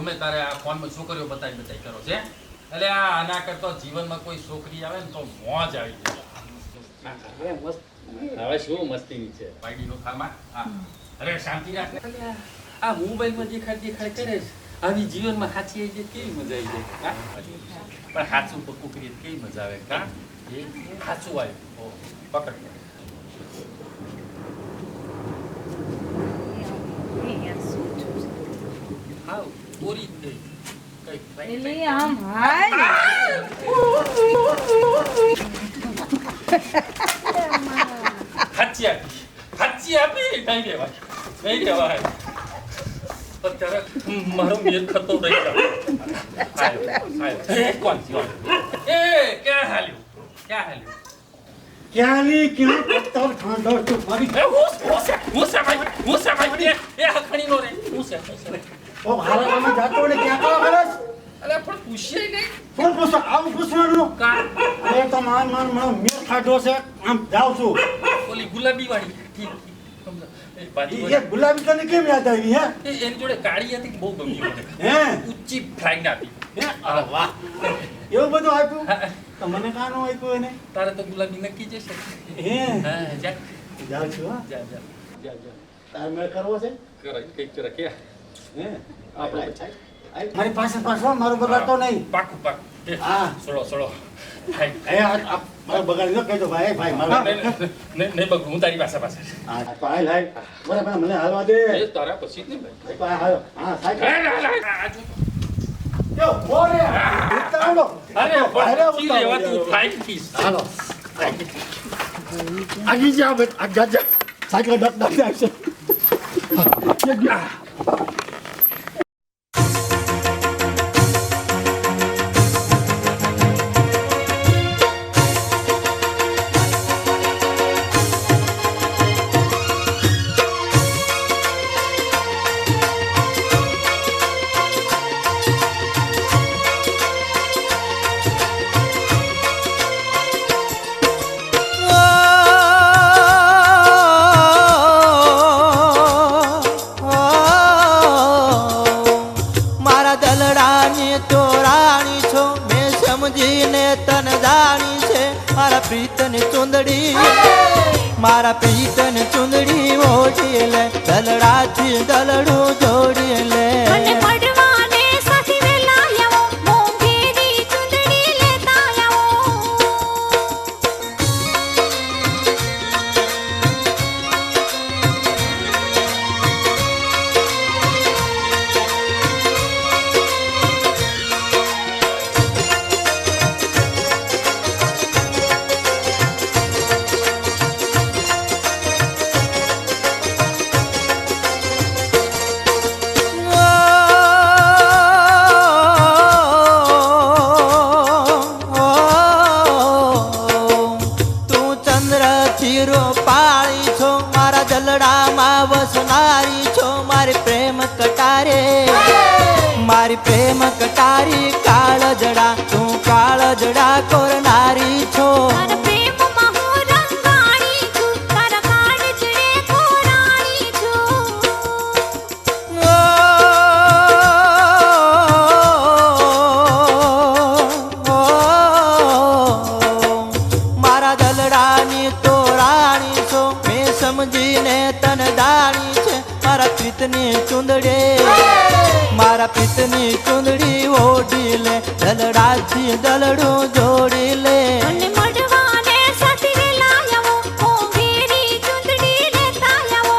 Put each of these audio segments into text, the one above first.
ગમે તારે આ ફોનમાં છોકરીઓ બતાવી કરો છે એટલે આના કરતા જીવનમાં કોઈ છોકરી આવે ને તો મોજ આવી જાય હવે શું મસ્તીની છે પાઈડીનો ખામાં અરે શાંતિ રાખ આ મોબાઈલમાં દેખાડ કરે છે આવી જીવનમાં સાચી આવી જાય કેવી મજા આવી જાય પણ સાચું પક્કું કરીએ કેવી મજા આવે કા એ સાચું આવ્યું પકડ હા પૂરી થઈ કઈ આમ હાય હાચી આપી નહીં રેવાય અત્યારે મારો મેર ખતો રહી ગયો કોણ એ ક્યાં હાલ્યું ક્યાં પત્તર ખાંડો મારી એ હખણી નો રે ઓ હારામાં જાતો ને ક્યાં કામ કરસ અલે પણ પૂછે નહીં કોણ પૂછો આવું પૂછવાનું કા અરે તો માન મને મેર ખાધો છે આમ જાઉં છું ઓલી ગુલાબી વાળી ઠીક એ ગુલાબી તને કેમ યાદ આવી હે એની જોડે કાળી હતી બહુ ગમી મને હે ઊંચી ફ્લાઇટ આપી હે અરે વાહ એવું બધું આપ્યું તો મને કાનો આપ્યું એને તારે તો ગુલાબી નક્કી જશે હે હા જા જાઉં છું હા જા તાર મેળ કરવો છે કરે કઈક કરે કે હે આપણે મારી પાસે પાછો મારો બગાડતો નહીં પાકું હા સોળો એ મારો બગાડી ન કહેજો ભાઈ મારો નહીં બગડું હું તારી પાસે હા તો હાલ બરાબર મને હાલવા દે એ તારા પછી જ ને ભાઈ હા સાહેબ જો બોલે ઉતાવળો અરે કી લેવા તું ફ્લાઇટ ફીસ હાલો આગી જા બેટ આગા જા સાયકલ ડક જાય છે મારા પ્રીતન ચુંદડી ઓઢી લે દલડાથી દલડું જોડી લે મને પડવાને સાથી વેલા આવો મોંઘેરી ચુંદડી લેતા આવો મારી પ્રેમ કટારી કાળ જડા તું કાળ જડા કોરનારી છો તારા પ્રેમમાં હું રંગાણી છું તારા કાળ જડે કોરાણી છું મારા દલડાની તો રાણી છો મેં સમજીને તન દાણી છે મારા પ્રીતની ચુંદડે મારા પિતની ચુંદડી ઓઢી લે દલડાથી દલડું જોડી લે મને મળવાને સાથી વેલા આવો મોંઘેરી ચુંદડી લેતા આવો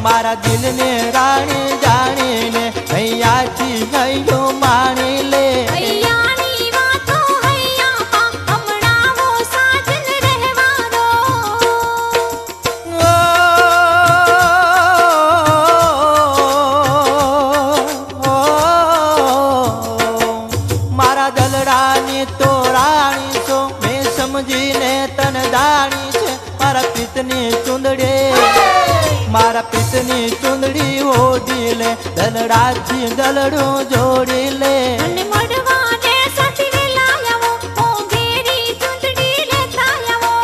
મારા દિલને રાણી જાણીને હૈયાથી હૈયો માણી લે હૈયાની વાતો હૈયામાં હમણાવો સમજીને તન દાણી છે મારા પિતની ચુંદડી મારા પિતની ચુંદડી ઓઢી લે દલડાથી દલડું જોડી લે અને મળવાને સાથે વેલા આવો મોંઘેરી ચૂંટણી લેતા આવો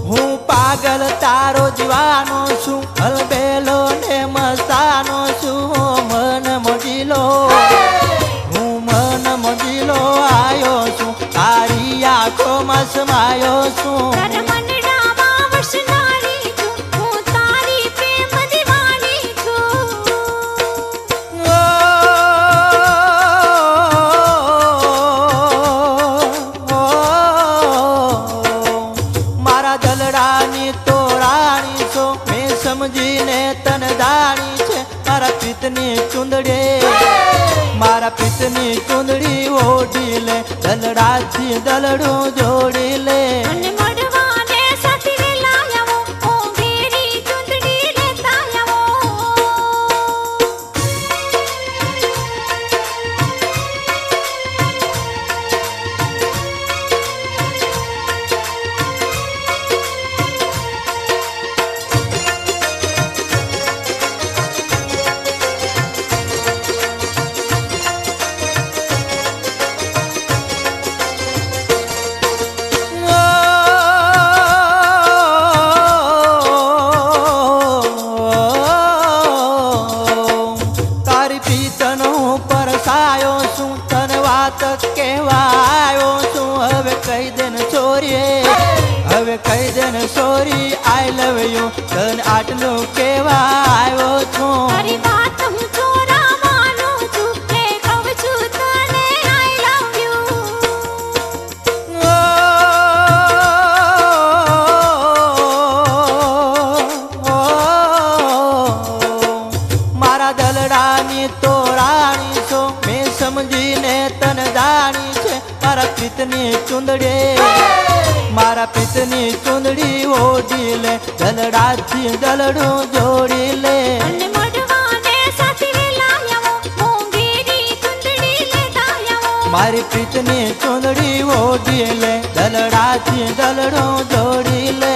હું પાગલ તારો જીવાનો છું હલબેલો ને મસ્તાનો છું મન મોજીલો હું મન મોજીલો આયો છું તારી આંખોમાં સમાયો છું તારા મનડામાં વસનારી છું હું તારી પ્રેમ દીવાની છું મારા દલડાની તો રાણી છો મેં સમજીને તન દાણી છે મારા પિતની ચુંદડી મારા પિતની ચુંદડી ઓઢી લે દલડાથી દલડું જોડી લે અને મળવાને સાથે વેલા આવો મોંઘેરી ચૂંટણી લેતા આવો તારી પિતન હું પરસાયો છું તને વાત કહેવાયો છું હવે કહી દે ને ચોરીએ હવે કહી દે ને ચોરી આઈ લવ યુ તને આટલું કહેવાયો છું તારી વાત હું ચોરા માનું છું કે કહું છું તને આઈ લવ યુ મારા દલડાની તો રાણી છો મેં સમજીને તન દાણી છે મારા પિતની ચુંદડી મારા પિતની ચુંદડી ઓઢી લે દલડાથી દલડું જોડી લે અને મળવાને સાથે વેલા આવો મોંઘેરી ચૂંટણી લેતા આવો મારી પિતની ચુંદડી ઓઢી લે દલડાથી દલડું જોડી લે